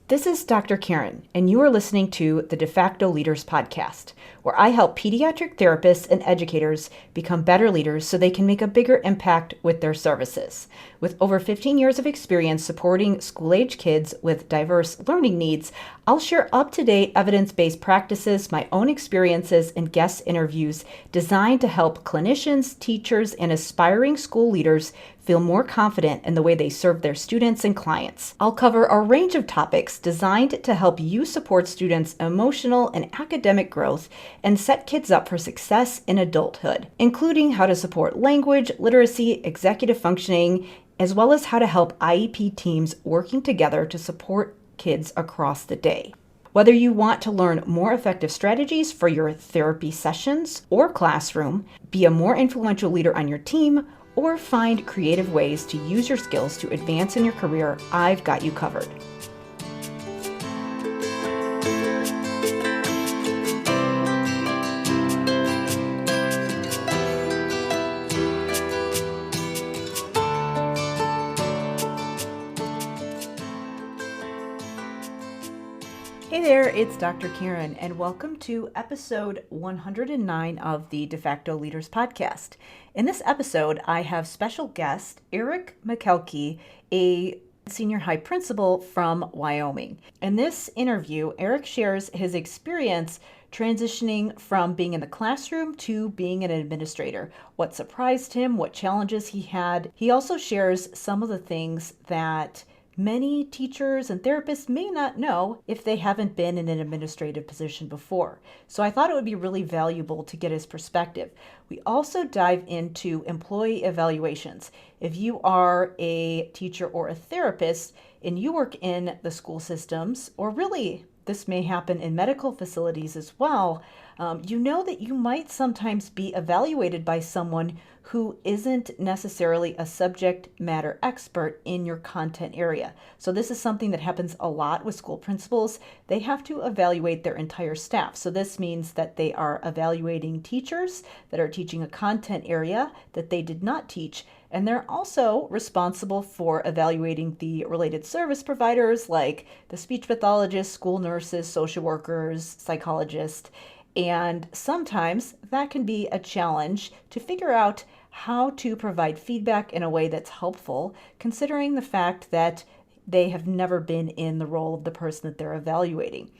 This is Dr. Karen, and you are listening to the Facto Leaders podcast, where I help pediatric therapists and educators become better leaders so they can make a bigger impact with their services. With over 15 years of experience supporting school-age kids with diverse learning needs, I'll share up-to-date evidence-based practices, my own experiences, and guest interviews designed to help clinicians, teachers, and aspiring school leaders feel more confident in the way they serve their students and clients. I'll cover a range of topics designed to help you support students' emotional and academic growth and set kids up for success in adulthood, including how to support language, literacy, executive functioning, as well as how to help IEP teams working together to support kids across the day. Whether you want to learn more effective strategies for your therapy sessions or classroom, be a more influential leader on your team, or find creative ways to use your skills to advance in your career, I've got you covered. Hey there, it's Dr. Karen, and welcome to episode 109 of the De Facto Leaders podcast. In this episode, I have special guest Eric Makelky, a senior high principal from Wyoming. In this interview, Eric shares his experience transitioning from being in the classroom to being an administrator, what surprised him, what challenges he had. He also shares some of the things that many teachers and therapists may not know if they haven't been in an administrative position before. So I thought it would be really valuable to get his perspective. We also dive into employee evaluations. If you are a teacher or a therapist and you work in the school systems, or really this may happen in medical facilities as well, you know that you might sometimes be evaluated by someone who isn't necessarily a subject matter expert in your content area. So this is something that happens a lot with school principals. They have to evaluate their entire staff. So this means that they are evaluating teachers that are teaching a content area that they did not teach. And they're also responsible for evaluating the related service providers like the speech pathologists, school nurses, social workers, psychologists. And sometimes that can be a challenge to figure out how to provide feedback in a way that's helpful, considering the fact that they have never been in the role of the person that they're evaluating.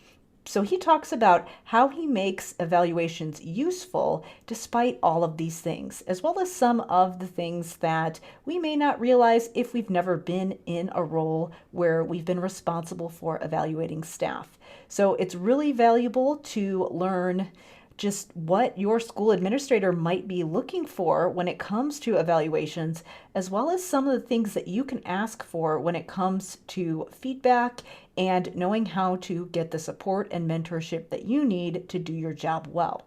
So he talks about how he makes evaluations useful despite all of these things, as well as some of the things that we may not realize if we've never been in a role where we've been responsible for evaluating staff. So it's really valuable to learn just what your school administrator might be looking for when it comes to evaluations, as well as some of the things that you can ask for when it comes to feedback and knowing how to get the support and mentorship that you need to do your job well.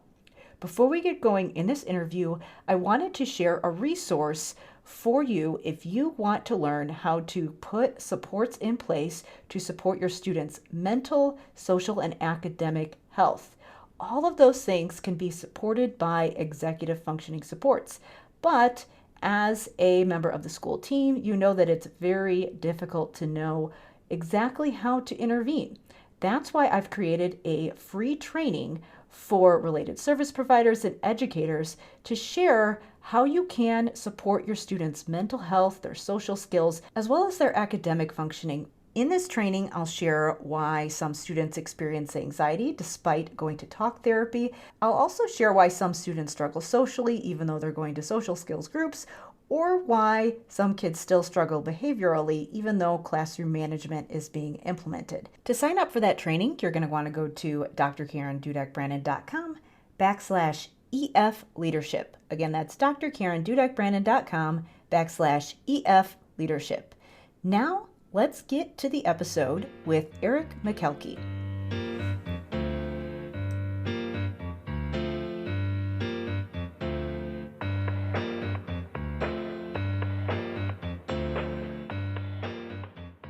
Before we get going in this interview, I wanted to share a resource for you if you want to learn how to put supports in place to support your students' mental, social, and academic health. All of those things can be supported by executive functioning supports, but as a member of the school team, you know that it's very difficult to know exactly how to intervene. That's why I've created a free training for related service providers and educators to share how you can support your students' mental health, their social skills, as well as their academic functioning. In this training, I'll share why some students experience anxiety despite going to talk therapy. I'll also share why some students struggle socially even though they're going to social skills groups, or why some kids still struggle behaviorally even though classroom management is being implemented. To sign up for that training, you're going to want to go to drkarendudek-brannan.com/EF leadership. Again, that's drkarendudek-brannan.com/EF leadership. Now, let's get to the episode with Eric Makelky.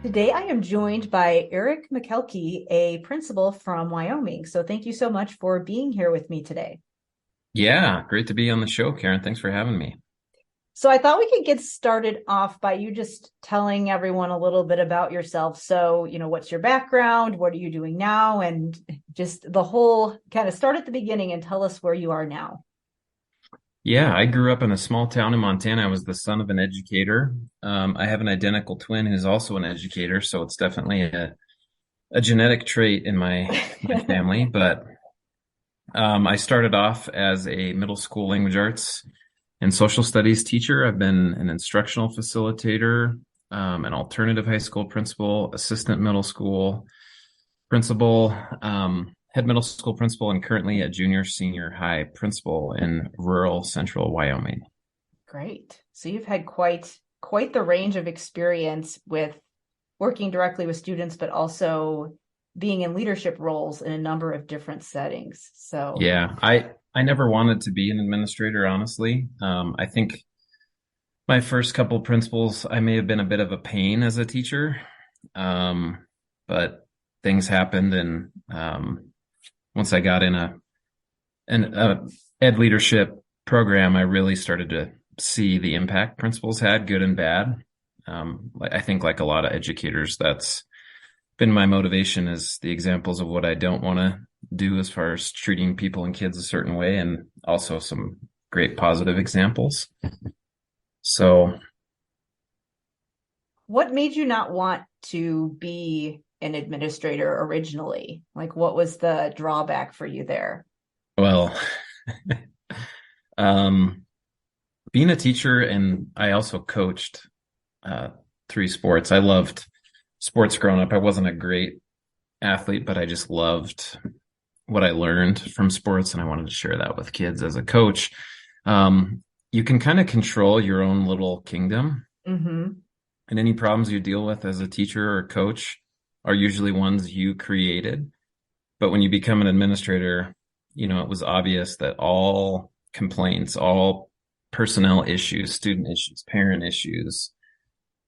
Today I am joined by Eric Makelky, a principal from Wyoming. So thank you so much for being here with me today. Yeah, great to be on the show, Karen. Thanks for having me. So I thought we could get started off by you just telling everyone a little bit about yourself. So, what's your background? What are you doing now? And just the whole kind of start at the beginning and tell us where you are now. Yeah, I grew up in a small town in Montana. I was the son of an educator. I have an identical twin who's also an educator, so it's definitely a genetic trait in my family. But I started off as a middle school language arts and social studies teacher. I've been an instructional facilitator, an alternative high school principal, assistant middle school principal, head middle school principal, and currently a junior senior high principal in rural central Wyoming. Great. So you've had quite the range of experience with working directly with students, but also being in leadership roles in a number of different settings. So Yeah, I never wanted to be an administrator, honestly. I think my first couple principals, I may have been a bit of a pain as a teacher, but things happened, and once I got in a ed leadership program, I really started to see the impact principals had, good and bad. I think, like a lot of educators, that's been my motivation, is the examples of what I don't want to do as far as treating people and kids a certain way, and also some great positive examples. So, what made you not want to be an administrator originally? Like, what was the drawback for you there? well, um, being a teacher, and I also coached uh, three sports. I loved sports growing up. I wasn't a great athlete, but I just loved what I learned from sports, and I wanted to share that with kids as a coach. You can kind of control your own little kingdom, Mm-hmm. and any problems you deal with as a teacher or coach are usually ones you created. But when you become an administrator, it was obvious that all complaints, all personnel issues, student issues, parent issues,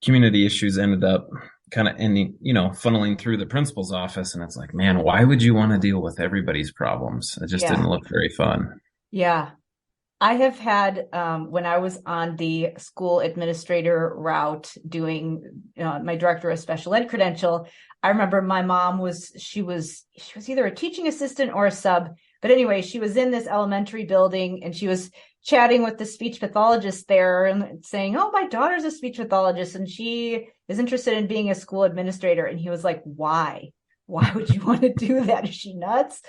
community issues ended up kind of ending, funneling through the principal's office. And it's like, man, why would you want to deal with everybody's problems? It just Yeah. didn't look very fun. Yeah. I have had, when I was on the school administrator route doing my director of special ed credential, I remember my mom she was either a teaching assistant or a sub. But anyway, she was in this elementary building and she was chatting with the speech pathologist there and saying, "Oh, my daughter's a speech pathologist and she is interested in being a school administrator." And he was like, "Why? Why would you want to do that? Is she nuts?"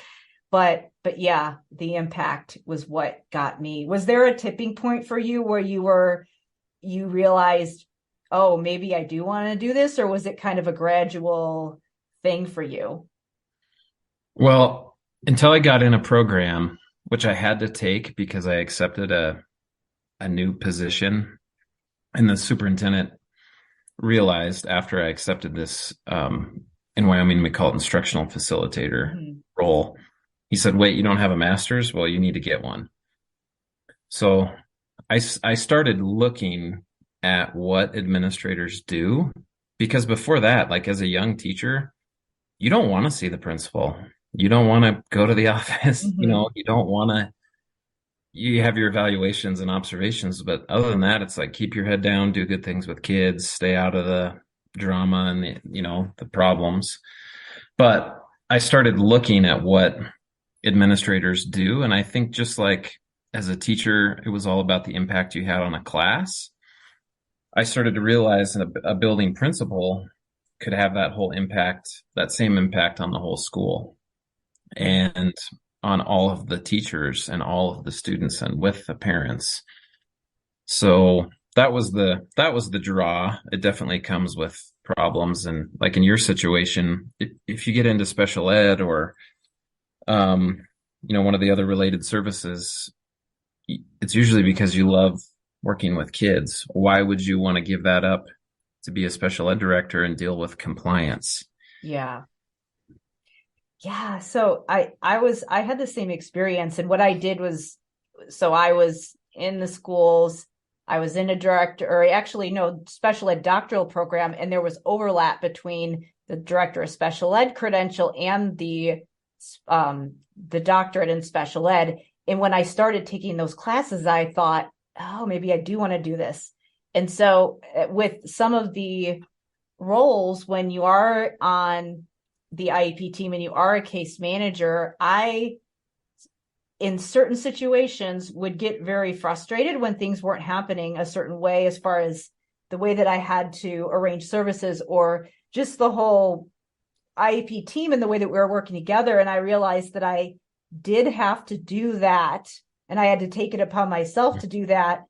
But yeah, the impact was what got me. Was there a tipping point for you where you realized, oh, maybe I do want to do this, or was it kind of a gradual thing for you? Well, until I got in a program, which I had to take because I accepted a new position, and the superintendent realized after I accepted this, in Wyoming, we call it instructional facilitator Mm-hmm. role. He said, "Wait, you don't have a master's? Well, you need to get one." So I started looking at what administrators do, because before that, like as a young teacher, you don't want to see the principal. You don't want to go to the office. Mm-hmm. You don't want to, you have your evaluations and observations, but other than that, it's like keep your head down, do good things with kids, stay out of the drama and the problems. But I started looking at what administrators do, and I think just like as a teacher, it was all about the impact you had on a class. I started to realize a building principal could have that whole impact, that same impact on the whole school and on all of the teachers and all of the students and with the parents. So that was the draw. It definitely comes with problems. And like in your situation, if you get into special ed or one of the other related services, it's usually because you love working with kids. Why would you want to give that up to be a special ed director and deal with compliance? Yeah. Yeah. So I had the same experience. And what I did was, so I was in the schools, I was in a director, or actually no, special ed doctoral program, and there was overlap between the director of special ed credential and the doctorate in special ed. And when I started taking those classes, I thought, oh, maybe I do want to do this. And so with some of the roles, when you are on the IEP team and you are a case manager, I, in certain situations, would get very frustrated when things weren't happening a certain way, as far as the way that I had to arrange services, or just the whole IEP team and the way that we were working together. And I realized that I did have to do that. And I had to take it upon myself to do that,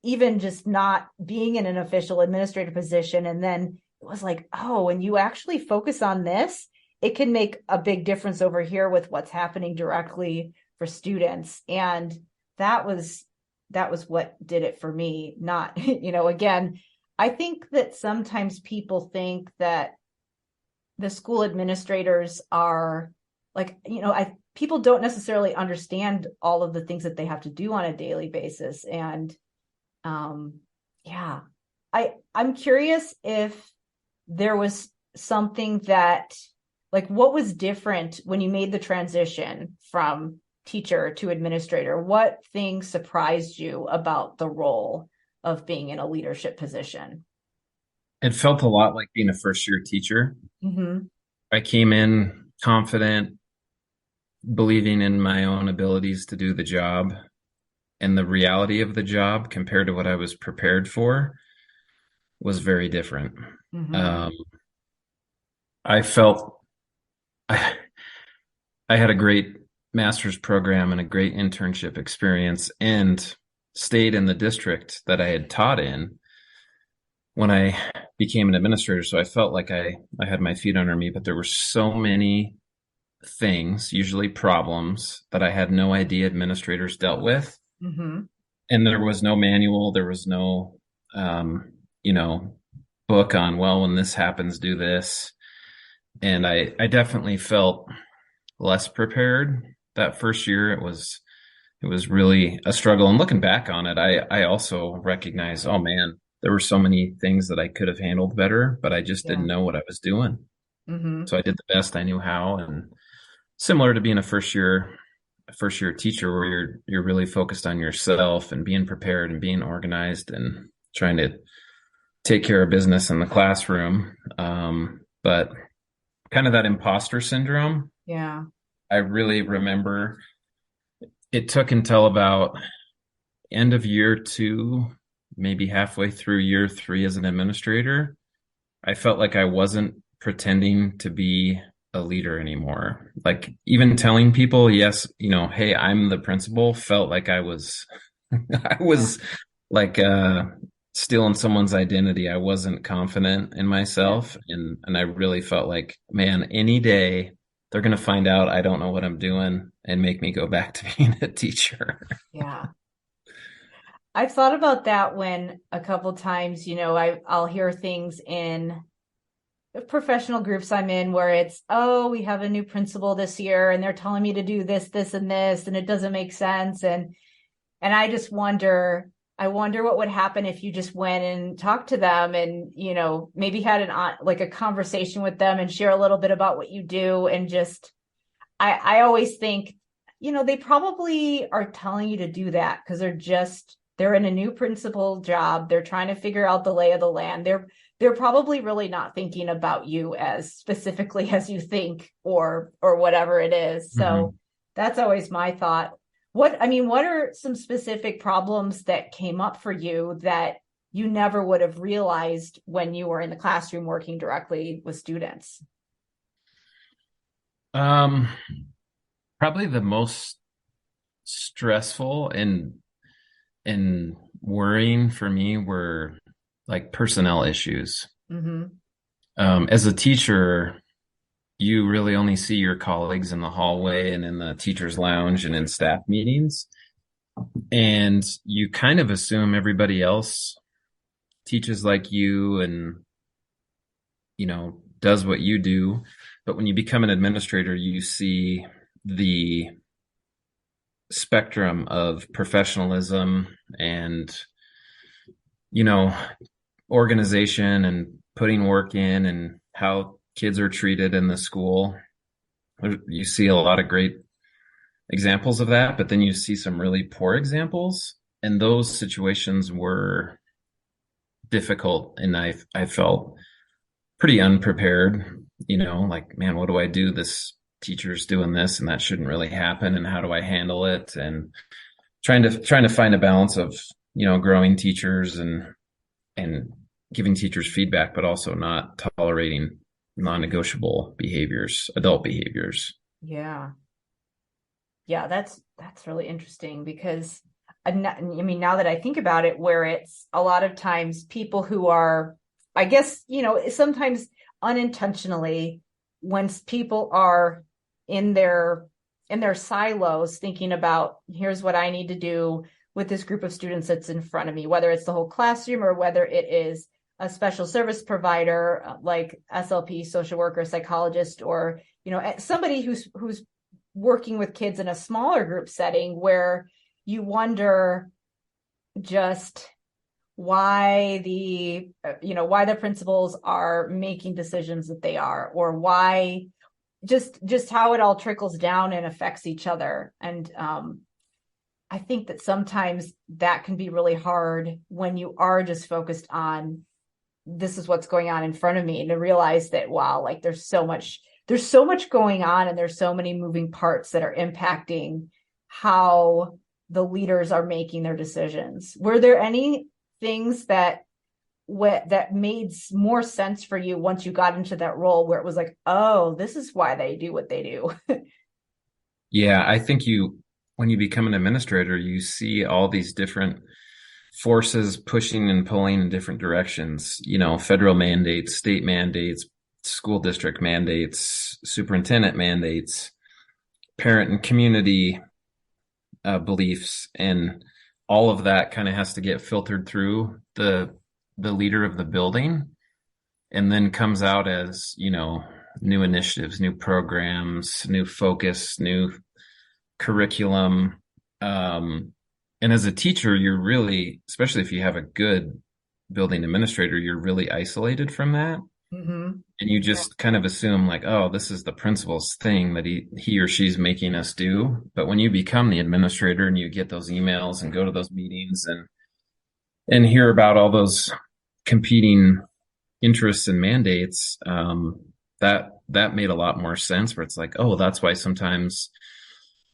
even just not being in an official administrative position. And then it was like, oh, when you actually focus on this, it can make a big difference over here with what's happening directly for students. And that was what did it for me. Not, again, I think that sometimes people think that the school administrators are like, people don't necessarily understand all of the things that they have to do on a daily basis. And yeah, I'm curious if there was something that, like, what was different when you made the transition from teacher to administrator? What things surprised you about the role of being in a leadership position? It felt a lot like being a first year teacher. Mm-hmm. I came in confident, believing in my own abilities to do the job, and the reality of the job compared to what I was prepared for was very different. Mm-hmm. Um, I felt I, I had a great master's program and a great internship experience and stayed in the district that I had taught in when I became an administrator. So I felt like I had my feet under me, but there were so many things, usually problems, that I had no idea administrators dealt with. Mm-hmm. And there was no manual, there was no, um, you know, book on, well, when this happens, do this. And I definitely felt less prepared that first year. It was really a struggle. And looking back on it, I also recognize, oh man, there were so many things that I could have handled better, but I just Yeah. didn't know what I was doing. Mm-hmm. So I did the best I knew how. And similar to being a first year teacher, where you're really focused on yourself and being prepared and being organized and trying to take care of business in the classroom. But kind of that imposter syndrome, Yeah. I really remember it took until about end of year two, maybe halfway through year three as an administrator. I felt like I wasn't pretending to be a leader anymore. Like even telling people, yes, hey, I'm the principal, felt like I was I Yeah. was like stealing someone's identity. I wasn't confident in Yeah. myself, and I really felt like, man, any day they're gonna find out I don't know what I'm doing and make me go back to being a teacher. Yeah. I've thought about that when a couple times, I'll hear things in professional groups I'm in where it's, oh, we have a new principal this year and they're telling me to do this, this, and this, and it doesn't make sense. And I just wonder, I wonder what would happen if you just went and talked to them and, maybe had like a conversation with them and share a little bit about what you do. And just, I always think, they probably are telling you to do that because they're in a new principal job. They're trying to figure out the lay of the land. They're probably really not thinking about you as specifically as you think, or whatever it is. So Mhm. that's always my thought. What are some specific problems that came up for you that you never would have realized when you were in the classroom working directly with students? Um, Probably the most stressful and worrying for me were like personnel issues. Mm-hmm. As a teacher, you really only see your colleagues in the hallway and in the teacher's lounge and in staff meetings. And you kind of assume everybody else teaches like you and, does what you do. But when you become an administrator, you see the spectrum of professionalism and, you know, organization and putting work in and how kids are treated in the school. You see a lot of great examples of that, but then you see some really poor examples. and those situations were difficult, and I felt pretty unprepared, like, man, what do I do? This teacher's doing this and that shouldn't really happen, and how do I handle it? And trying to find a balance of, growing teachers and giving teachers feedback, but also not tolerating non-negotiable behaviors, adult behaviors. Yeah. Yeah, that's really interesting because now that I think about it, where it's a lot of times people who are, I guess, sometimes unintentionally, when people are in their silos thinking about, here's what I need to do with this group of students that's in front of me, whether it's the whole classroom or whether it is a special service provider like SLP, social worker, psychologist, or somebody who's working with kids in a smaller group setting, where you wonder just why the principals are making decisions that they are, or why just how it all trickles down and affects each other. And I think that sometimes that can be really hard when you are just focused on, this is what's going on in front of me, and to realize that, wow, like there's so much going on, and there's so many moving parts that are impacting how the leaders are making their decisions. Were there any things that made more sense for you once you got into that role, where it was like, oh, this is why they do what they do? Yeah, I think when you become an administrator, you see all these different forces pushing and pulling in different directions, federal mandates, state mandates, school district mandates, superintendent mandates, parent and community beliefs, and all of that kind of has to get filtered through the leader of the building, and then comes out as, new initiatives, new programs, new focus, new curriculum. And as a teacher, you're really, especially if you have a good building administrator, you're really isolated from that. Mm-hmm. And you just kind of assume like, oh, this is the principal's thing that he or she's making us do. But when you become the administrator and you get those emails and go to those meetings and hear about all those competing interests and mandates, that made a lot more sense, where it's like, oh, that's why sometimes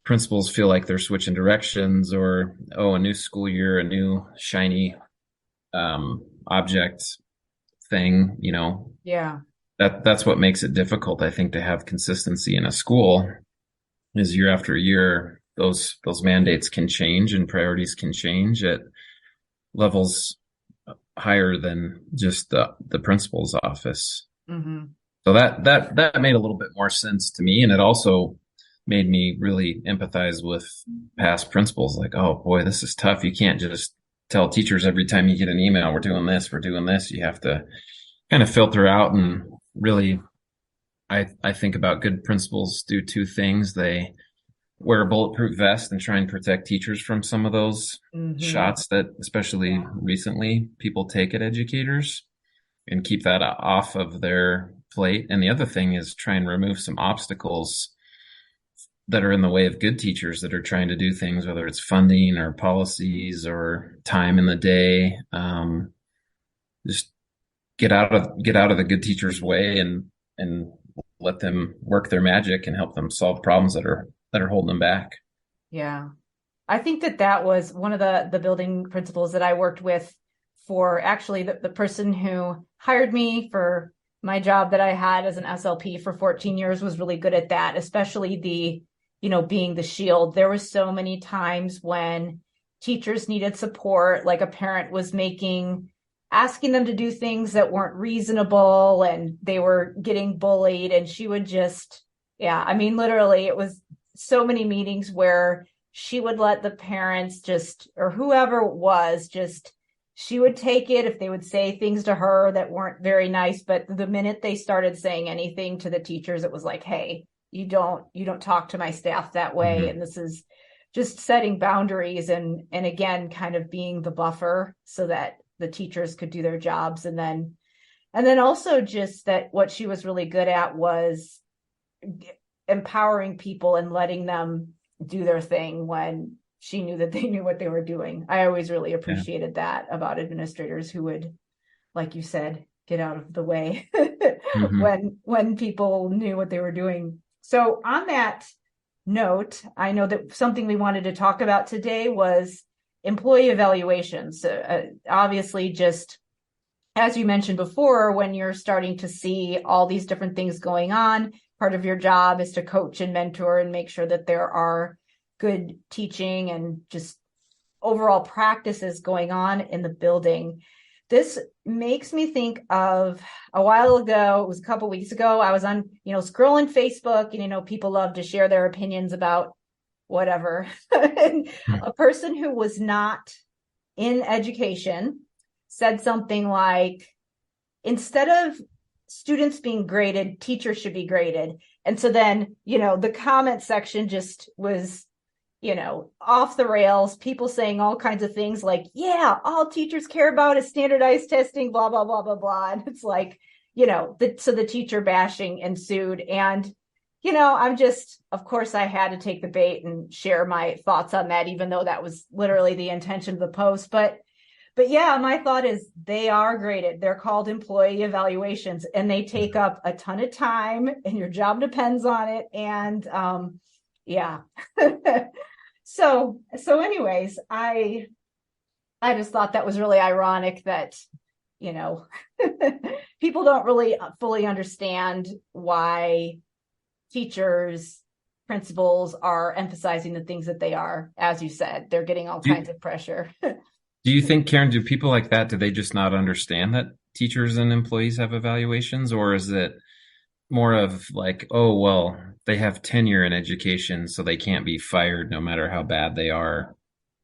principals feel like they're switching directions, or, oh, a new school year, a new shiny object thing, Yeah. that's what makes it difficult, I think, to have consistency in a school, is year after year, those mandates can change and priorities can change at levels higher than just the principal's office. Mm-hmm. So that made a little bit more sense to me. And it also made me really empathize with past principals. Like, oh boy, this is tough. You can't just tell teachers every time you get an email, we're doing this, we're doing this. You have to kind of filter out, and really, I think about good principals do two things. They wear a bulletproof vest and try and protect teachers from some of those shots that, especially recently, people take at educators, and keep that off of their plate. And the other thing is try and remove some obstacles that are in the way of good teachers that are trying to do things, whether it's funding or policies or time in the day. Just get out of the good teacher's way, and let them work their magic and help them solve problems that are holding them back. Yeah. I think that was one of the building principals that I worked with, for actually the person who hired me for my job that I had as an SLP for 14 years was really good at that, especially being the shield. There were so many times when teachers needed support, like a parent was asking them to do things that weren't reasonable, and they were getting bullied, and she would just, literally, it was so many meetings where she would let the parents or whoever it was, she would take it if they would say things to her that weren't very nice. But the minute they started saying anything to the teachers, it was like, hey, you don't talk to my staff that way. Mm-hmm. And this is just setting boundaries, and again, kind of being the buffer so that the teachers could do their jobs. And then also just that what she was really good at was empowering people and letting them do their thing when she knew that they knew what they were doing. I always really Yeah. appreciated that about administrators who would, like you said, get out of the way Hmm. when people knew what they were doing. So on that note, I know that something we wanted to talk about today was employee evaluations. Obviously, just as you mentioned before, when you're starting to see all these different things going on, part of your job is to coach and mentor and make sure that there are good teaching and just overall practices going on in the building. This makes me think of a while ago, it was a couple weeks ago, I was on, scrolling Facebook, and, people love to share their opinions about whatever. And a person who was not in education said something like, instead of students being graded, teachers should be graded. And so then, the comment section just was, off the rails, people saying all kinds of things like, yeah, all teachers care about is standardized testing, blah, blah, blah, blah, blah. And it's like, so the teacher bashing ensued. And, I'm just, of course, I had to take the bait and share my thoughts on that, even though that was literally the intention of the post. But yeah, my thought is they are graded. They're called employee evaluations, and they take up a ton of time, and your job depends on it. And yeah. Anyways, I just thought that was really ironic that, you know, people don't really fully understand why teachers, principals are emphasizing the things that they are. As you said, they're getting all Do kinds of pressure. do you think, Karen, do people like that, do they just not understand that teachers and employees have evaluations, or is it more of like, oh, well, they have tenure in education, so they can't be fired no matter how bad they are,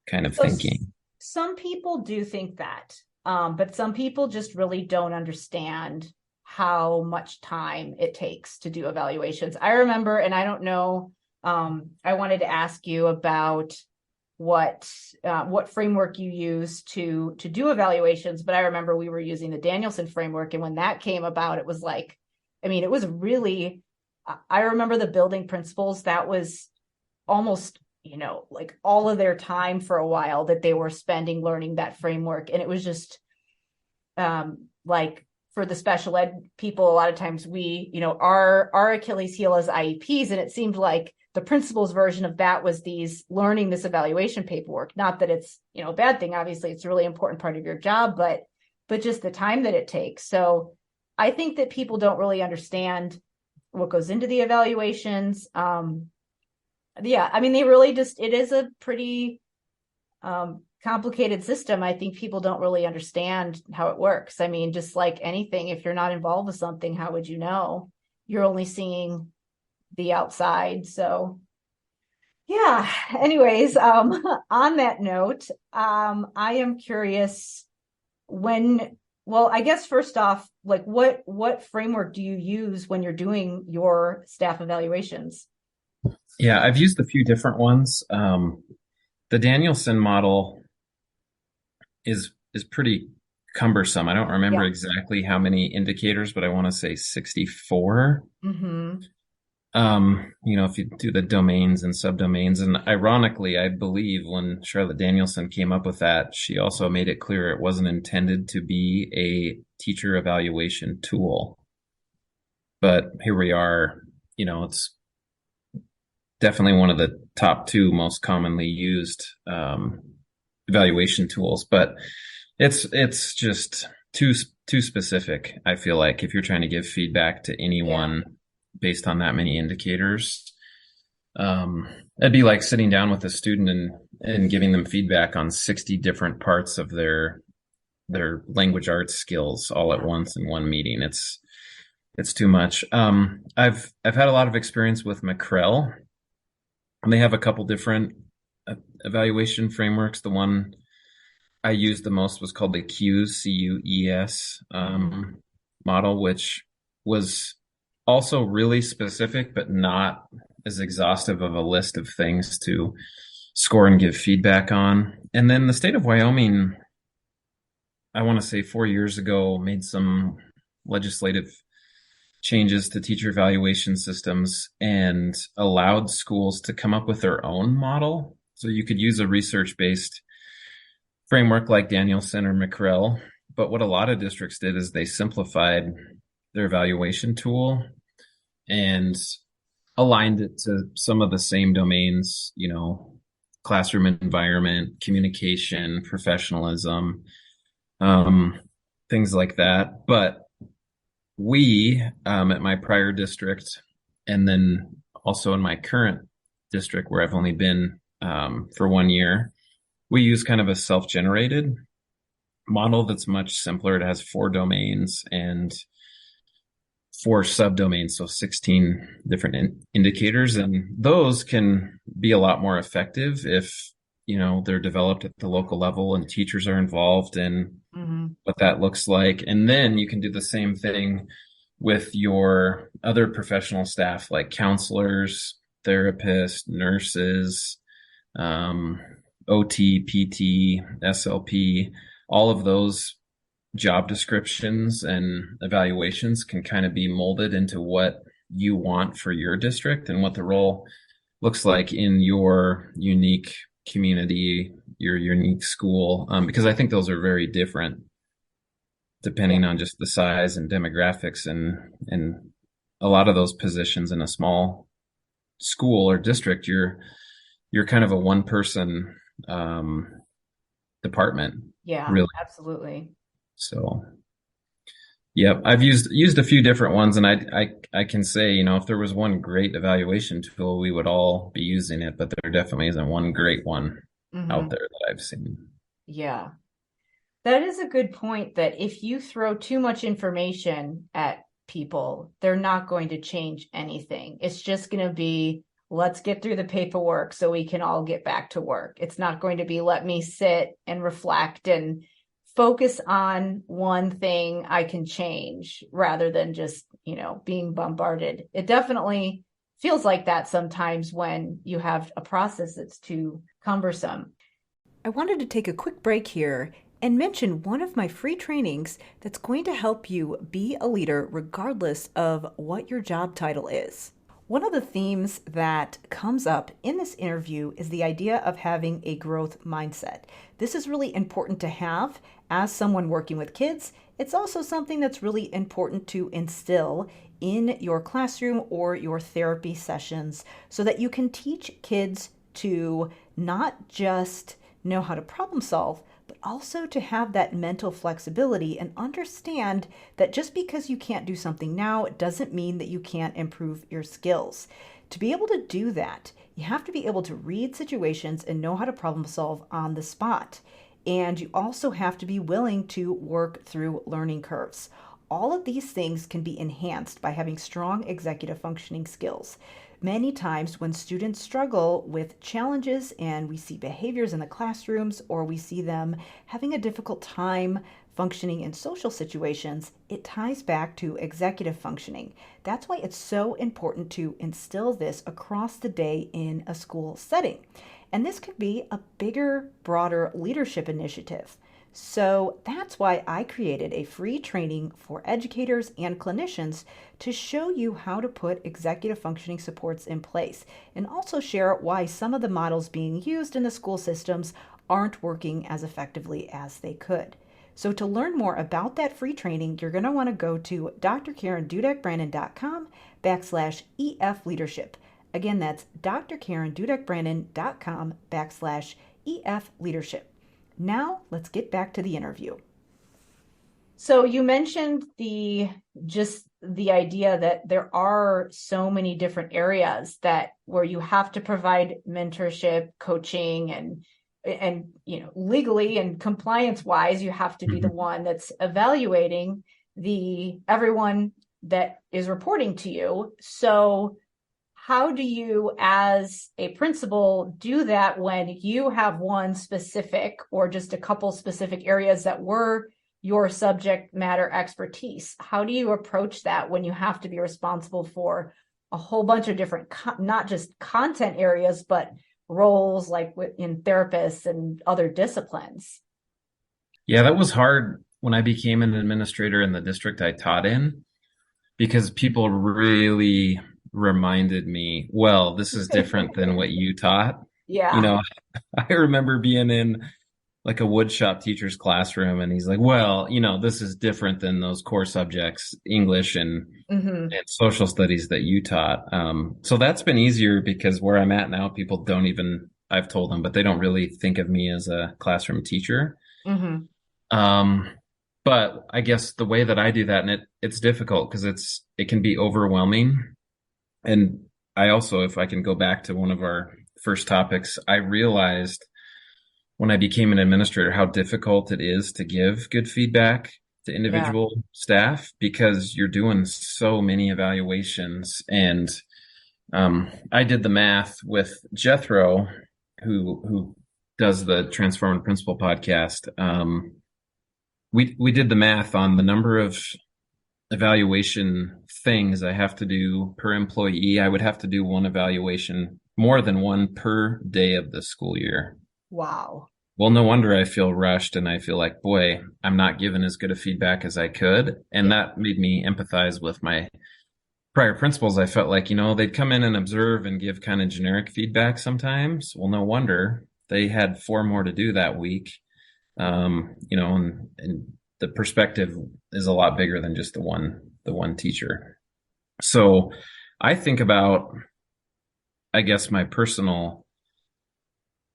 kind of So thinking? some people do think that, but some people just really don't understand how much time it takes to do evaluations. I remember, and I don't know, I wanted to ask you about what framework you use to do evaluations, but I remember we were using the Danielson framework, and when that came about, it was like, I mean, it was really, I remember the building principals, that was almost, like all of their time for a while that they were spending learning that framework. And it was just like for the special ed people, a lot of times we, our Achilles heel is IEPs. And it seemed like the principal's version of that was learning this evaluation paperwork. Not that it's, a bad thing. Obviously, it's a really important part of your job, but just the time that it takes. So I think that people don't really understand what goes into the evaluations. Yeah, I mean, they really just, it is a pretty complicated system. I think people don't really understand how it works. I mean, just like anything, if you're not involved with something, how would you know? You're only seeing the outside. So yeah, anyways, on that note, I am curious well, I guess first off, like what framework do you use when you're doing your staff evaluations? Yeah, I've used a few different ones. The Danielson model is pretty cumbersome. I don't remember Yeah. exactly how many indicators, but I want to say 64. Mm-hmm. If you do the domains and subdomains, and ironically, I believe when Charlotte Danielson came up with that, she also made it clear it wasn't intended to be a teacher evaluation tool. But here we are, it's definitely one of the top two most commonly used evaluation tools, but it's just too specific. I feel like if you're trying to give feedback to Yeah. anyone based on that many indicators, it'd be like sitting down with a student and giving them feedback on 60 different parts of their language arts skills all at once in one meeting. It's too much. I've had a lot of experience with McCrell, and they have a couple different evaluation frameworks. The one I used the most was called the CUES model, which was also really specific, but not as exhaustive of a list of things to score and give feedback on. And then the state of Wyoming, I want to say 4 years ago, made some legislative changes to teacher evaluation systems and allowed schools to come up with their own model. So you could use a research-based framework like Danielson or McREL. But what a lot of districts did is they simplified their evaluation tool and aligned it to some of the same domains, classroom environment, communication, professionalism, um, things like that. But we, at my prior district, and then also in my current district where I've only been for 1 year, we use kind of a self-generated model that's much simpler. It has 4 domains and 4 subdomains, so 16 different indicators, and those can be a lot more effective if they're developed at the local level and teachers are involved in what that looks like. And then you can do the same thing with your other professional staff like counselors, therapists, nurses, OT, PT, SLP. All of those job descriptions and evaluations can kind of be molded into what you want for your district and what the role looks like in your unique community, your unique school, because I think those are very different depending on just the size and demographics and a lot of those positions in a small school or district, you're kind of a one person department. Yeah, really. absolutely. So, yep, I've used a few different ones, and I can say, if there was one great evaluation tool, we would all be using it, but there definitely isn't one great one out there that I've seen. Yeah. That is a good point, that if you throw too much information at people, they're not going to change anything. It's just going to be, let's get through the paperwork so we can all get back to work. It's not going to be, let me sit and reflect and focus on one thing I can change rather than just, being bombarded. It definitely feels like that sometimes when you have a process that's too cumbersome. I wanted to take a quick break here and mention one of my free trainings that's going to help you be a leader regardless of what your job title is. One of the themes that comes up in this interview is the idea of having a growth mindset. This is really important to have as someone working with kids. It's also something that's really important to instill in your classroom or your therapy sessions so that you can teach kids to not just know how to problem solve, but also to have that mental flexibility and understand that just because you can't do something now, it doesn't mean that you can't improve your skills. To be able to do that, you have to be able to read situations and know how to problem solve on the spot. And you also have to be willing to work through learning curves. All of these things can be enhanced by having strong executive functioning skills. Many times when students struggle with challenges and we see behaviors in the classrooms or we see them having a difficult time functioning in social situations, it ties back to executive functioning. That's why it's so important to instill this across the day in a school setting. And this could be a bigger, broader leadership initiative. So that's why I created a free training for educators and clinicians to show you how to put executive functioning supports in place and also share why some of the models being used in the school systems aren't working as effectively as they could. So to learn more about that free training, you're going to want to go to drkarendudek-brannan.com/EF leadership. Again, that's drkarendudek-brannan.com/EF leadership. Now, let's get back to the interview. So you mentioned the idea that there are so many different areas where you have to provide mentorship, coaching, and legally and compliance wise, you have to be the one that's evaluating everyone that is reporting to you. So how do you, as a principal, do that when you have one specific or just a couple specific areas that were your subject matter expertise? How do you approach that when you have to be responsible for a whole bunch of different, not just content areas, but roles like in therapists and other disciplines? Yeah, that was hard when I became an administrator in the district I taught in, because people really reminded me, well, this is different than what you taught. You Yeah. know, I remember being in like a wood shop teacher's classroom and he's like, well, this is different than those core subjects, English Hmm. and social studies that you taught. So that's been easier because where I'm at now, people don't even, I've told them, but they don't really think of me as a classroom teacher. Hmm. Um, but I guess the way that I do that, and it's difficult because it can be overwhelming. And I also, if I can go back to one of our first topics, I realized when I became an administrator how difficult it is to give good feedback to Yeah. individual staff because you're doing so many evaluations. And I did the math with Jethro, who does the Transform and Principal podcast. We did the math on the number of evaluation things I have to do per employee. I would have to do one evaluation, more than one per day of the school year. Wow. Well, no wonder I feel rushed and I feel like, boy, I'm not given as good a feedback as I could. And Yeah. that made me empathize with my prior principals. I felt like, they'd come in and observe and give kind of generic feedback sometimes. Well, no wonder they had four more to do that week. And the perspective is a lot bigger than just the one teacher. So I think about, I guess, my personal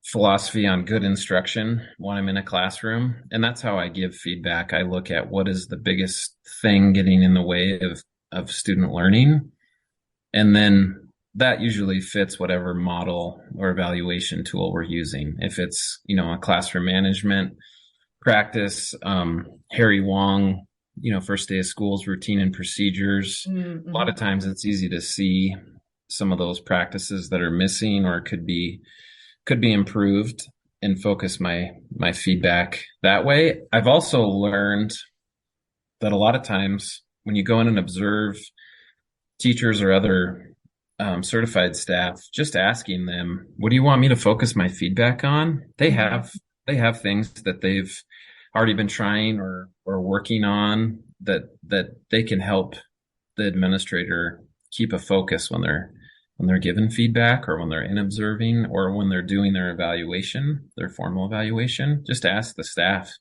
philosophy on good instruction when I'm in a classroom. And that's how I give feedback. I look at what is the biggest thing getting in the way of student learning. And then that usually fits whatever model or evaluation tool we're using. If it's, a classroom management practice, Harry Wong, first day of school's routine and procedures. A lot Mm-hmm. of times it's easy to see some of those practices that are missing or could be improved and focus my feedback that way. I've also learned that a lot of times when you go in and observe teachers or other certified staff, just asking them, "What do you want me to focus my feedback on?" They Hmm. have things that they've already been trying or working on that they can help the administrator keep a focus when they're given feedback or when they're in observing or when they're doing their evaluation, their formal evaluation. Just ask the staff,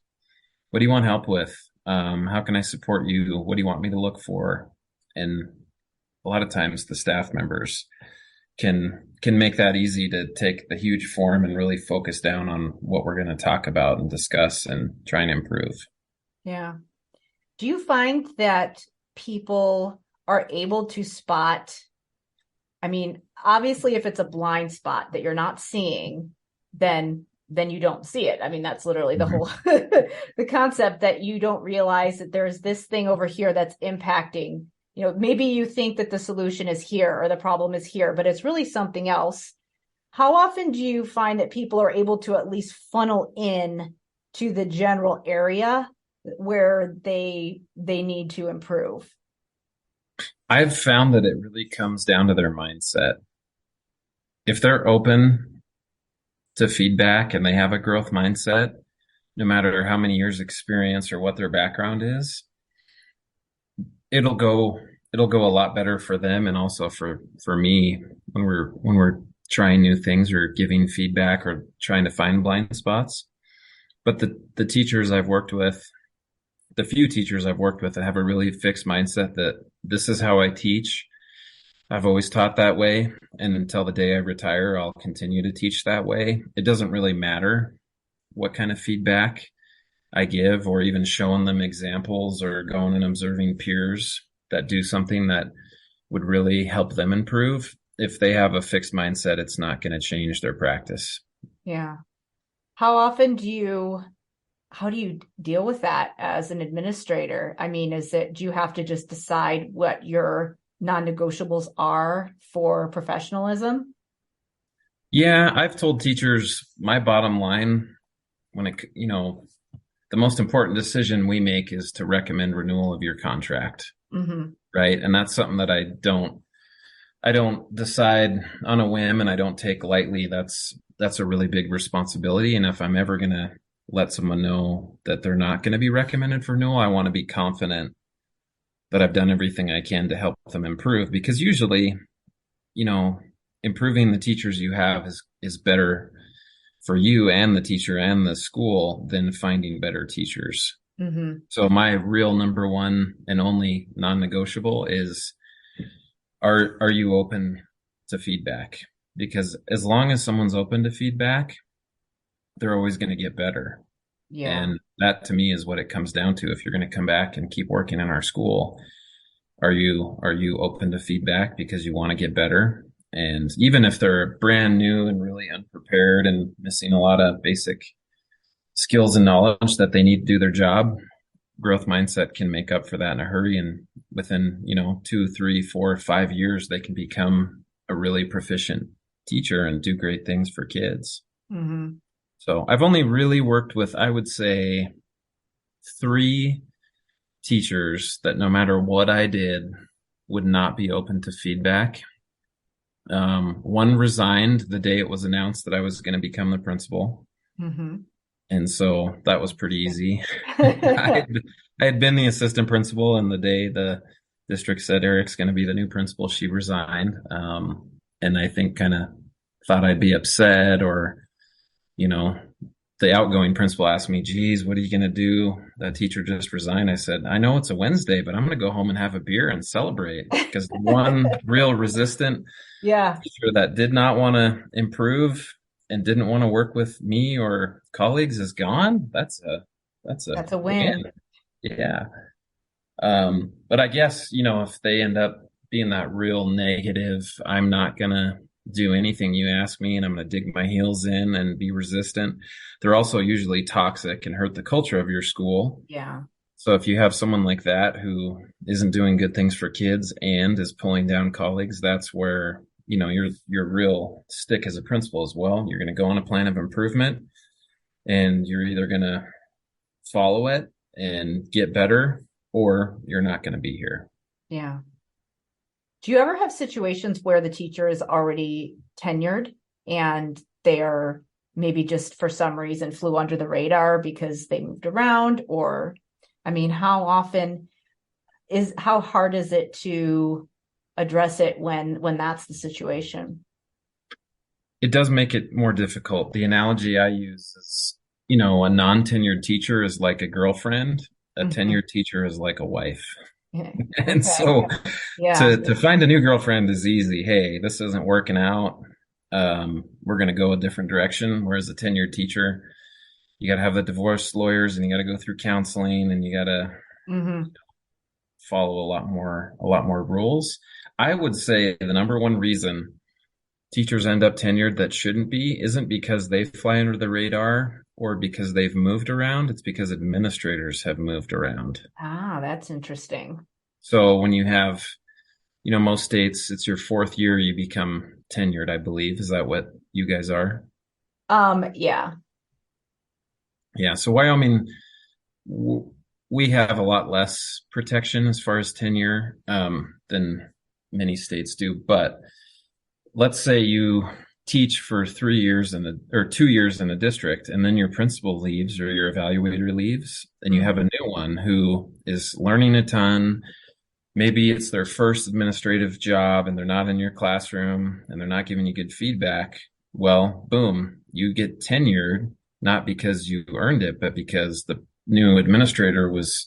what do you want help with? How can I support you? What do you want me to look for? And a lot of times the staff members can make that easy to take the huge form and really focus down on what we're going to talk about and discuss and try and improve. Yeah. Do you find that people are able to spot? I mean, obviously, if it's a blind spot that you're not seeing, then you don't see it. I mean, that's literally the whole Mhm. the concept that you don't realize that there's this thing over here that's impacting. Maybe you think that the solution is here or the problem is here, but it's really something else. How often do you find that people are able to at least funnel in to the general area where they need to improve? I've found that it really comes down to their mindset. If they're open to feedback and they have a growth mindset, no matter how many years experience or what their background is, it'll go it'll go a lot better for them and also for me when we're trying new things or giving feedback or trying to find blind spots. But the teachers I've worked with, the few teachers I've worked with that have a really fixed mindset that this is how I teach. I've always taught that way. And until the day I retire, I'll continue to teach that way. It doesn't really matter what kind of feedback I give or even showing them examples or going and observing peers that do something that would really help them improve. If they have a fixed mindset, it's not going to change their practice. Yeah. How often how do you deal with that as an administrator? I mean, do you have to just decide what your non-negotiables are for professionalism? Yeah, I've told teachers my bottom line the most important decision we make is to recommend renewal of your contract, Hmm. right? And that's something that I don't decide on a whim and I don't take lightly. That's a really big responsibility. And if I'm ever going to let someone know that they're not going to be recommended for renewal, I want to be confident that I've done everything I can to help them improve because usually, you know, improving the teachers you have is better for you and the teacher and the school than finding better teachers. Mm-hmm. So my real number one and only non-negotiable is, are you open to feedback? Because as long as someone's open to feedback, they're always going to get better. Yeah. And that to me is what it comes down to. If you're going to come back and keep working in our school, are you open to feedback because you want to get better? And even if they're brand new and really unprepared and missing a lot of basic skills and knowledge that they need to do their job, growth mindset can make up for that in a hurry. And within, 2, 3, 4, 5 years, they can become a really proficient teacher and do great things for kids. Mm-hmm. So I've only really worked with, I would say, 3 teachers that no matter what I did would not be open to feedback. One resigned the day it was announced that I was going to become the principal. Mm-hmm. And so that was pretty easy. I had been the assistant principal, and the day the district said Eric's going to be the new principal, she resigned. And I think kind of thought I'd be upset, or, the outgoing principal asked me, geez, what are you going to do? That teacher just resigned. I said, I know it's a Wednesday, but I'm going to go home and have a beer and celebrate, because the one real resistant teacher that did not want to improve and didn't want to work with me or colleagues is gone. That's a win. Yeah. But I guess, if they end up being that real negative, I'm not going to do anything you ask me, and I'm going to dig my heels in and be resistant. They're also usually toxic and hurt the culture of your school. Yeah. So if you have someone like that who isn't doing good things for kids and is pulling down colleagues, that's where, your real stick as a principal as well. You're going to go on a plan of improvement, and you're either going to follow it and get better, or you're not going to be here. Yeah. Do you ever have situations where the teacher is already tenured and they're maybe just for some reason flew under the radar because they moved around? Or, how hard is it to address it when that's the situation? It does make it more difficult. The analogy I use is, a non-tenured teacher is like a girlfriend. A tenured teacher is like a wife. Yeah. And so to find a new girlfriend is easy. Hey, this isn't working out. We're going to go a different direction. Whereas a tenured teacher, you got to have the divorce lawyers, and you got to go through counseling, and you got to follow a lot more rules. I would say the number one reason teachers end up tenured that shouldn't be isn't because they fly under the radar or because they've moved around. It's because administrators have moved around. Ah, that's interesting. So when you have, most states, it's your 4th year, you become tenured, I believe. Is that what you guys are? Yeah. Yeah. So Wyoming, we have a lot less protection as far as tenure than many states do. But let's say you teach for 3 years or 2 years in a district, and then your principal leaves or your evaluator leaves, and you have a new one who is learning a ton. Maybe it's their first administrative job, and they're not in your classroom, and they're not giving you good feedback. Well, boom, you get tenured, not because you earned it, but because the new administrator was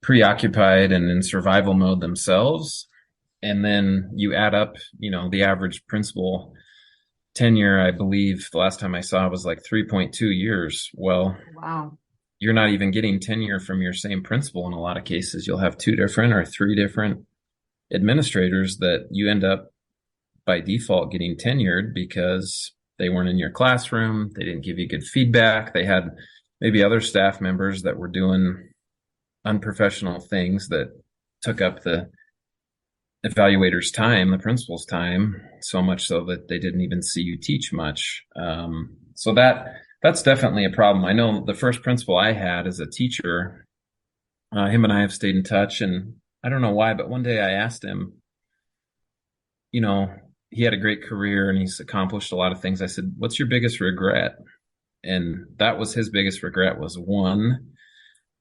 preoccupied and in survival mode themselves. And then you add up, the average principal tenure, I believe the last time I saw was like 3.2 years. Well, wow. You're not even getting tenure from your same principal. In a lot of cases, you'll have 2 different or 3 different administrators that you end up by default getting tenured because they weren't in your classroom. They didn't give you good feedback. They had maybe other staff members that were doing unprofessional things that took up the evaluator's time, the principal's time, so much so that they didn't even see you teach much. So that's definitely a problem. I know the first principal I had as a teacher, him and I have stayed in touch, and I don't know why, but one day I asked him, he had a great career and he's accomplished a lot of things. I said, what's your biggest regret? And that was his biggest regret, was one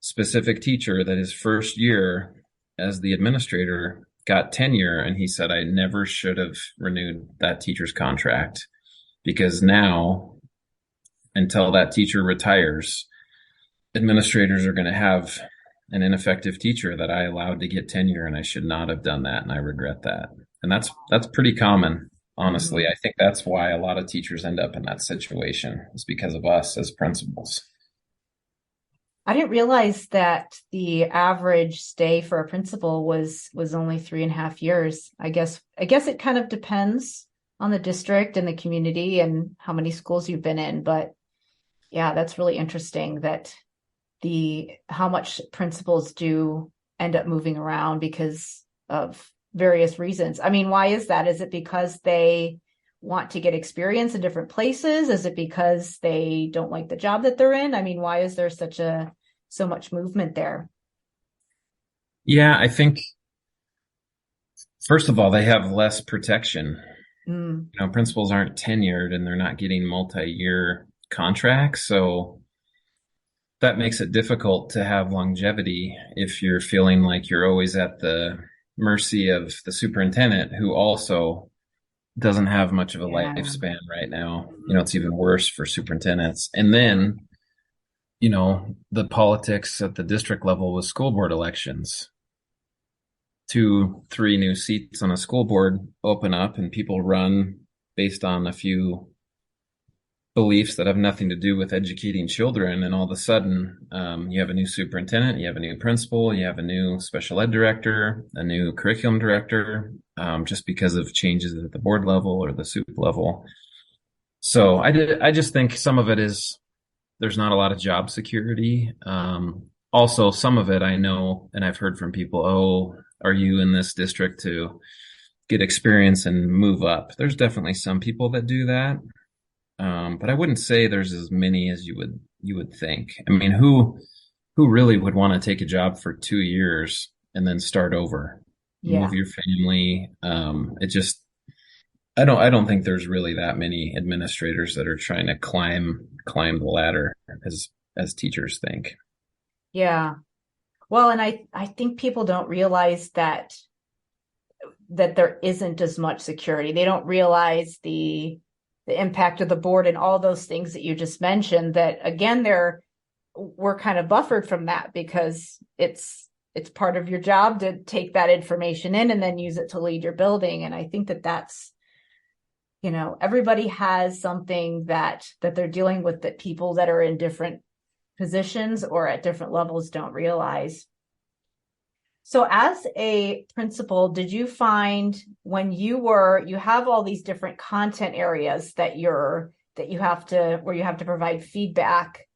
specific teacher that his first year as the administrator got tenure, and he said, I never should have renewed that teacher's contract because now, until that teacher retires, administrators are going to have an ineffective teacher that I allowed to get tenure, and I should not have done that, and I regret that. And that's pretty common, honestly. Mhm. I think that's why a lot of teachers end up in that situation, is because of us as principals. I didn't realize that the average stay for a principal was only 3.5 years. I guess it kind of depends on the district and the community and how many schools you've been in. But yeah, that's really interesting that the how much principals do end up moving around because of various reasons. I mean, why is that? Is it because they want to get experience in different places? Is it because they don't like the job that they're in? I mean, why is there so much movement there? Yeah, I think first of all, they have less protection. Mm, Principals aren't tenured and they're not getting multi-year contracts, so that makes it difficult to have longevity if you're feeling like you're always at the mercy of the superintendent, who also doesn't have much of a yeah. lifespan right now. It's even worse for superintendents. And then, the politics at the district level with school board elections. 2, 3 new seats on a school board open up and people run based on a few beliefs that have nothing to do with educating children. And all of a sudden, you have a new superintendent, you have a new principal, you have a new special ed director, a new curriculum director, just because of changes at the board level or the soup level. So I just think some of it is there's not a lot of job security. Also, some of it I know, and I've heard from people, oh, are you in this district to get experience and move up? There's definitely some people that do that. But I wouldn't say there's as many as you would think. I mean, who really would want to take a job for 2 years and then start over, Yeah. move your family? I don't think there's really that many administrators that are trying to climb the ladder as teachers think. Yeah. Well, and I think people don't realize that there isn't as much security. They don't realize the impact of the board and all those things that you just mentioned, that again, we're kind of buffered from that because it's part of your job to take that information in and then use it to lead your building. And I think that's, everybody has something that they're dealing with that people that are in different positions or at different levels don't realize. So as a principal, did you find when you have all these different content areas that you have to provide feedback,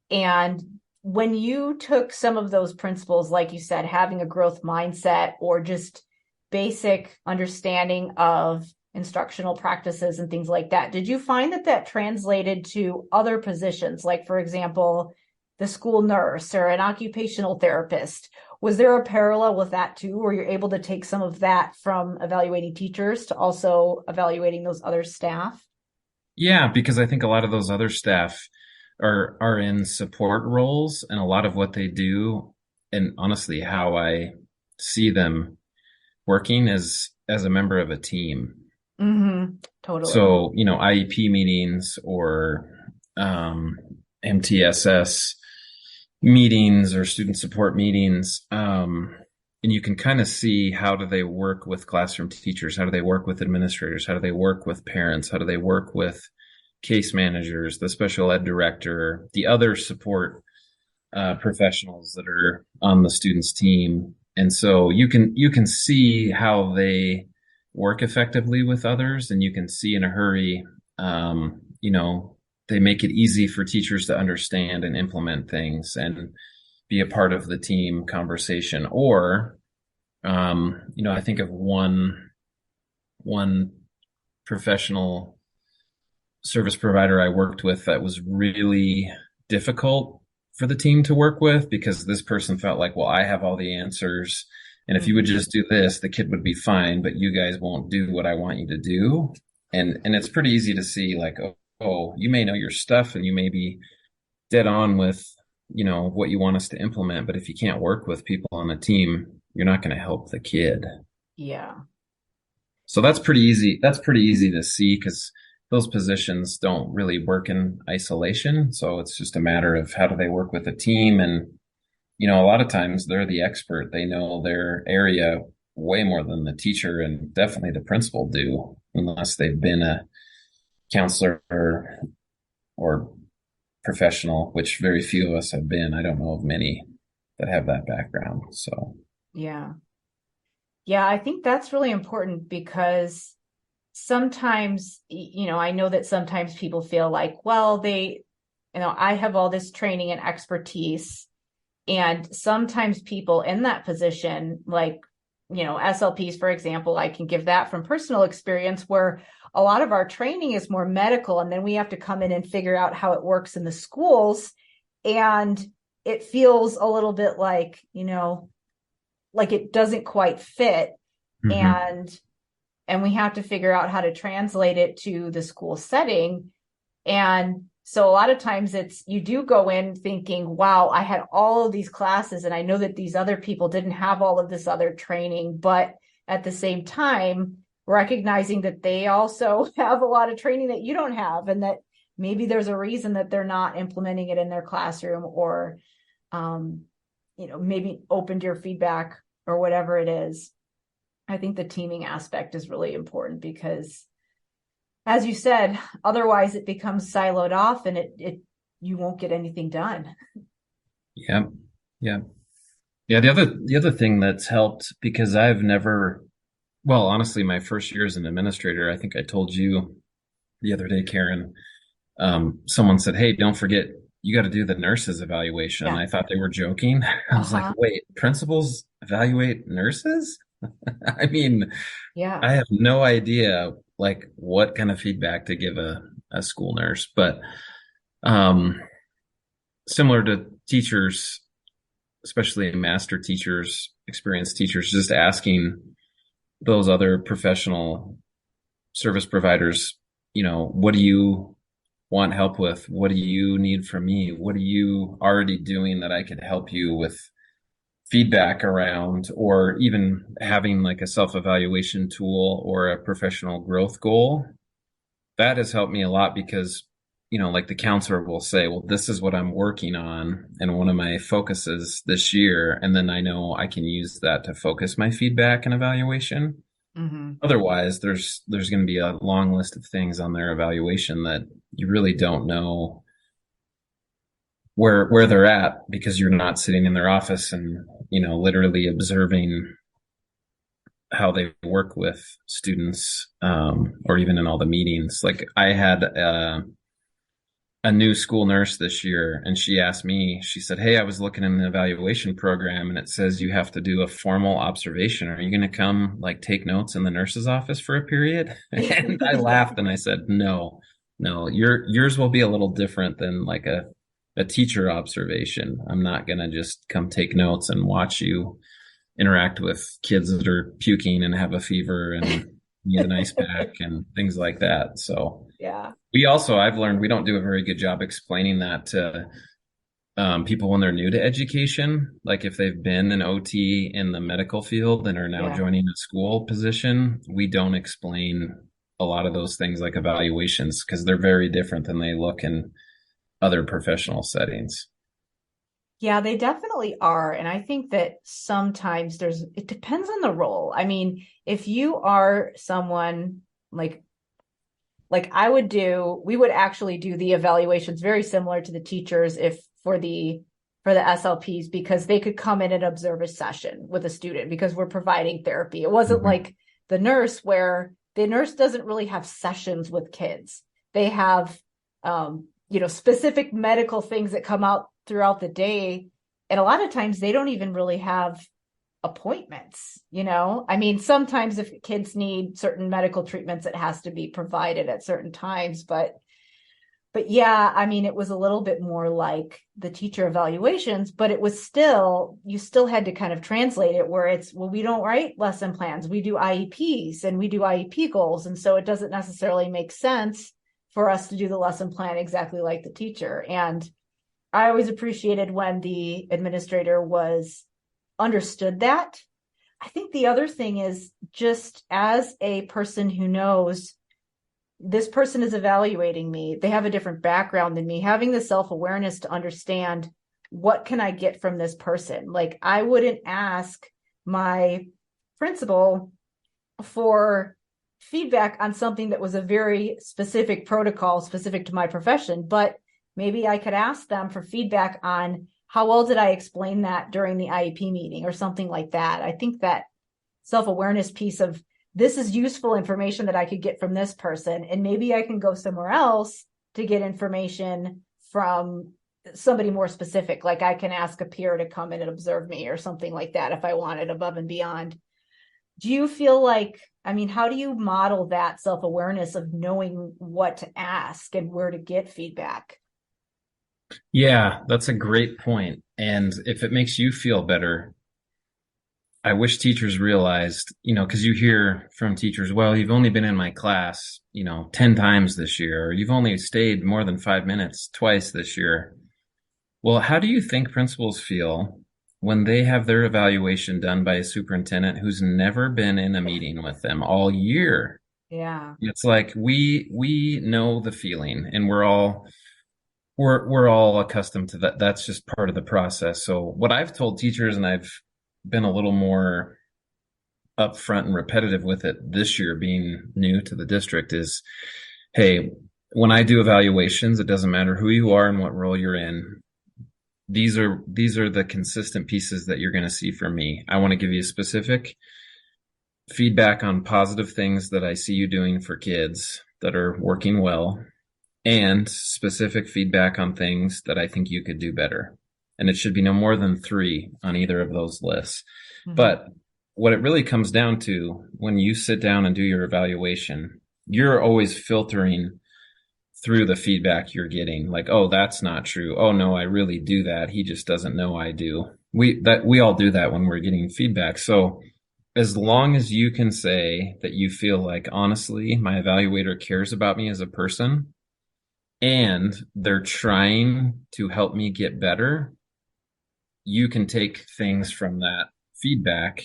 and when you took some of those principles, like you said, having a growth mindset or just basic understanding of instructional practices and things like that, did you find that translated to other positions? Like, for example, the school nurse or an occupational therapist? Was there a parallel with that too, where you're able to take some of that from evaluating teachers to also evaluating those other staff? Yeah, because I think a lot of those other staff are in support roles, and a lot of what they do, and honestly, how I see them working as a member of a team. Mm-hmm. Totally. So, IEP meetings or MTSS meetings or student support meetings. And you can kind of see, how do they work with classroom teachers? How do they work with administrators? How do they work with parents? How do they work with case managers, the special ed director, the other support professionals that are on the student's team? And so you can see how they work effectively with others, and you can see in a hurry, they make it easy for teachers to understand and implement things and be a part of the team conversation. Or, I think of one professional service provider I worked with that was really difficult for the team to work with, because this person felt like, well, I have all the answers, and if you would just do this, the kid would be fine, but you guys won't do what I want you to do. And it's pretty easy to see, like, oh, you may know your stuff and you may be dead on with, what you want us to implement, but if you can't work with people on the team, you're not going to help the kid. Yeah. So that's pretty easy. That's pretty easy to see because those positions don't really work in isolation. So it's just a matter of how do they work with a team. And, a lot of times they're the expert. They know their area way more than the teacher and definitely the principal do, unless they've been a counselor or professional, which very few of us have been. I don't know of many that have that background. So, Yeah. Yeah, I think that's really important because sometimes, I know that sometimes people feel like, well, I have all this training and expertise. And sometimes people in that position, like, SLPs, for example, I can give that from personal experience where a lot of our training is more medical. And then we have to come in and figure out how it works in the schools. And it feels a little bit like it doesn't quite fit. mhm. And we have to figure out how to translate it to the school setting. And so a lot of times you do go in thinking, wow, I had all of these classes and I know that these other people didn't have all of this other training, but at the same time, recognizing that they also have a lot of training that you don't have, and that maybe there's a reason that they're not implementing it in their classroom, or, maybe open to your feedback or whatever it is. I think the teaming aspect is really important because, as you said, otherwise it becomes siloed off and you won't get anything done. Yeah. Yeah. Yeah. The other thing that's helped because well, honestly, my first year as an administrator, I think I told you the other day, Karen, someone said, "Hey, don't forget, you got to do the nurses evaluation." Yeah. I thought they were joking. I was like, Uh-huh. wait, principals evaluate nurses? I mean, Yeah. I have no idea like what kind of feedback to give a school nurse, but um, similar to teachers, especially master teachers, experienced teachers, just asking those other professional service providers, what do you want help with? What do you need from me? What are you already doing that I could help you with feedback around, or even having like a self-evaluation tool or a professional growth goal? That has helped me a lot because, like the counselor will say, well, this is what I'm working on and one of my focuses this year. And then I know I can use that to focus my feedback and evaluation. Mm-hmm. Otherwise, there's going to be a long list of things on their evaluation that you really don't know where they're at because you're not sitting in their office and, literally observing how they work with students, or even in all the meetings. Like I had a new school nurse this year, and she asked me, she said, "Hey, I was looking in the evaluation program and it says you have to do a formal observation. Are you going to come like take notes in the nurse's office for a period?" And I laughed and I said, "No, no, yours will be a little different than like a teacher observation. I'm not going to just come take notes and watch you interact with kids that are puking and have a fever and need an ice pack and things like that." So Yeah. I've learned we don't do a very good job explaining that to people when they're new to education. Like if they've been an OT in the medical field and are now Yeah. joining a school position, we don't explain a lot of those things like evaluations because they're very different than they look in other professional settings. Yeah, they definitely are. And I think that sometimes it depends on the role. I mean, if you are someone like we would actually do the evaluations very similar to the teachers if for the SLPs, because they could come in and observe a session with a student because we're providing therapy. It wasn't Mhm. like the nurse, where the nurse doesn't really have sessions with kids. They have specific medical things that come out throughout the day. And a lot of times they don't even really have appointments. I mean, sometimes if kids need certain medical treatments, it has to be provided at certain times, but yeah, I mean, it was a little bit more like the teacher evaluations, but you still had to kind of translate it where it's, well, we don't write lesson plans, we do IEPs and we do IEP goals, and so it doesn't necessarily make sense for us to do the lesson plan exactly like the teacher. And I always appreciated when the administrator was understood that. I think the other thing is, just as a person who knows this person is evaluating me, they have a different background than me, having the self-awareness to understand, what can I get from this person? Like, I wouldn't ask my principal for feedback on something that was a very specific protocol specific to my profession, but maybe I could ask them for feedback on, how well did I explain that during the IEP meeting or something like that. I think that self-awareness piece of, this is useful information that I could get from this person, and maybe I can go somewhere else to get information from somebody more specific. Like, I can ask a peer to come in and observe me or something like that if I wanted, above and beyond. Do you feel like, I mean, how do you model that self-awareness of knowing what to ask and where to get feedback? Yeah, that's a great point. And if it makes you feel better, I wish teachers realized, because you hear from teachers, well, you've only been in my class, 10 times this year, or you've only stayed more than 5 minutes twice this year. Well, how do you think principals feel when they have their evaluation done by a superintendent who's never been in a meeting with them all year? Yeah. It's like we know the feeling, and we're all accustomed to that. That's just part of the process. So what I've told teachers, and I've been a little more upfront and repetitive with it this year, being new to the district, is, hey, when I do evaluations, it doesn't matter who you are and what role you're in. These are the consistent pieces that you're going to see from me. I want to give you specific feedback on positive things that I see you doing for kids that are working well, and specific feedback on things that I think you could do better. And it should be no more than 3 on either of those lists. Mm-hmm. But what it really comes down to, when you sit down and do your evaluation, you're always filtering through the feedback you're getting. Like, oh, that's not true. Oh, no, I really do that. He just doesn't know I do. We all do that when we're getting feedback. So as long as you can say that you feel like, honestly, my evaluator cares about me as a person, and they're trying to help me get better, you can take things from that feedback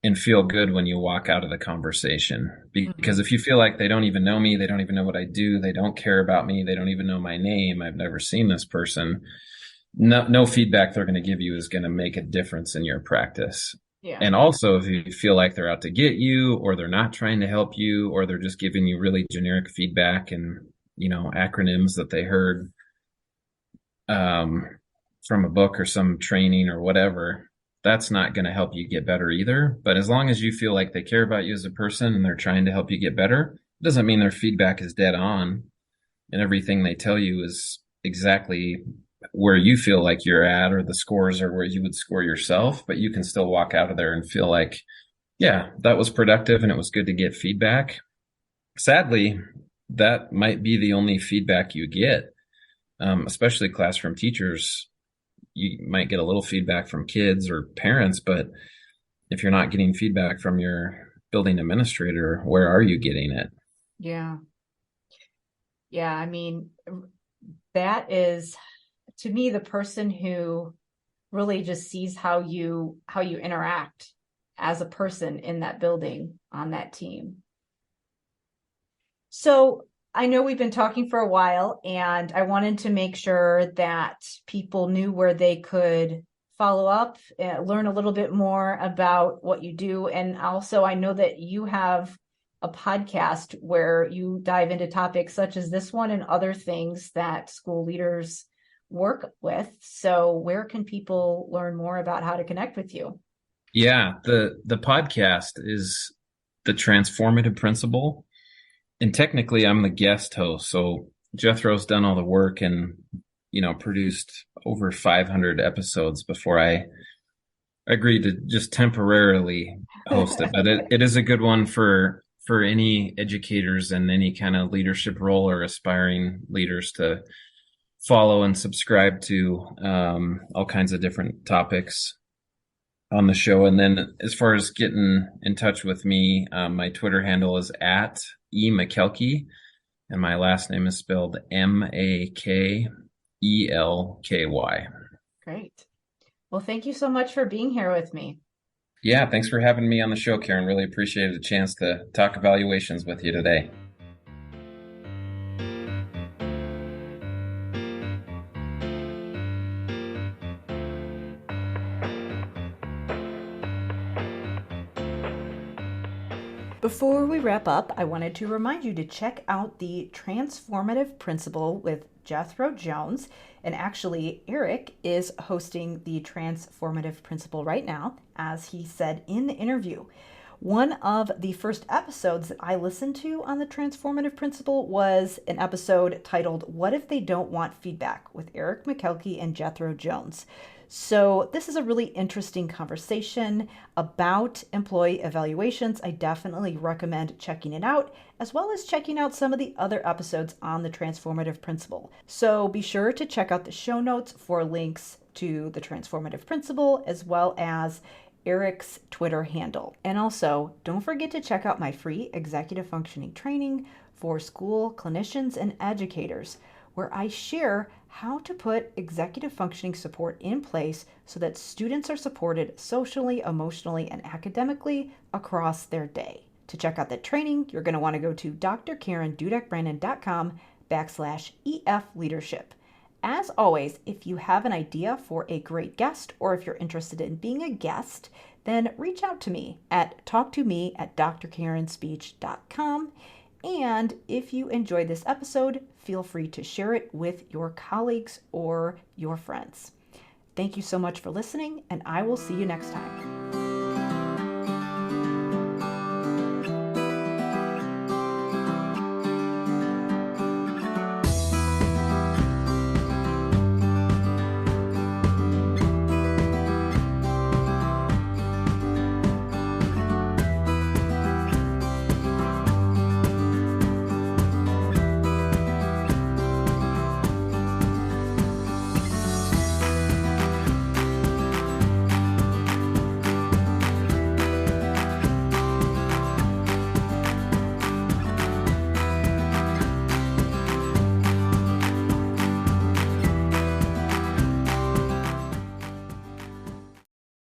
and feel good when you walk out of the conversation. Because if you feel like they don't even know me, they don't even know what I do, they don't care about me, they don't even know my name, I've never seen this person, no feedback they're going to give you is going to make a difference in your practice. Yeah. And also, if you feel like they're out to get you, or they're not trying to help you, or they're just giving you really generic feedback and acronyms that they heard from a book or some training or whatever, that's not going to help you get better either. But as long as you feel like they care about you as a person and they're trying to help you get better, it doesn't mean their feedback is dead on and everything they tell you is exactly where you feel like you're at, or the scores are where you would score yourself. But you can still walk out of there and feel like, yeah, that was productive and it was good to get feedback. Sadly, that might be the only feedback you get, especially classroom teachers. You might get a little feedback from kids or parents, but if you're not getting feedback from your building administrator, where are you getting it? Yeah. Yeah. I mean, that is, to me, the person who really just sees how you interact as a person in that building, on that team. So I know we've been talking for a while, and I wanted to make sure that people knew where they could follow up, learn a little bit more about what you do. And also, I know that you have a podcast where you dive into topics such as this one and other things that school leaders work with. So where can people learn more about how to connect with you? Yeah, the podcast is The Transformative Principal. And technically, I'm the guest host. So Jethro's done all the work and, produced over 500 episodes before I agreed to just temporarily host it. But it is a good one for any educators and any kind of leadership role or aspiring leaders to follow and subscribe to, all kinds of different topics on the show. And then as far as getting in touch with me, my Twitter handle is at Makelky, and my last name is spelled Makelky. Great. Well, thank you so much for being here with me. Yeah, thanks for having me on the show, Karen. Really appreciated the chance to talk evaluations with you today. Before we wrap up, I wanted to remind you to check out the Transformative Principal with Jethro Jones. And actually, Eric is hosting the Transformative Principal right now, as he said in the interview. One of the first episodes that I listened to on the Transformative Principal was an episode titled What If They Don't Want Feedback with Eric Makelky and Jethro Jones. So, this is a really interesting conversation about employee evaluations. I definitely recommend checking it out, as well as checking out some of the other episodes on the Transformative Principal. So, be sure to check out the show notes for links to the Transformative Principal, as well as Eric's Twitter handle. And also, don't forget to check out my free executive functioning training for school clinicians and educators, where I share how to put executive functioning support in place so that students are supported socially, emotionally, and academically across their day. To check out that training, you're going to want to go to drkarendudek-brannan.com/EF leadership. As always, if you have an idea for a great guest or if you're interested in being a guest, then reach out to me at talktome@drkarenspeech.com. And if you enjoyed this episode, feel free to share it with your colleagues or your friends. Thank you so much for listening, and I will see you next time.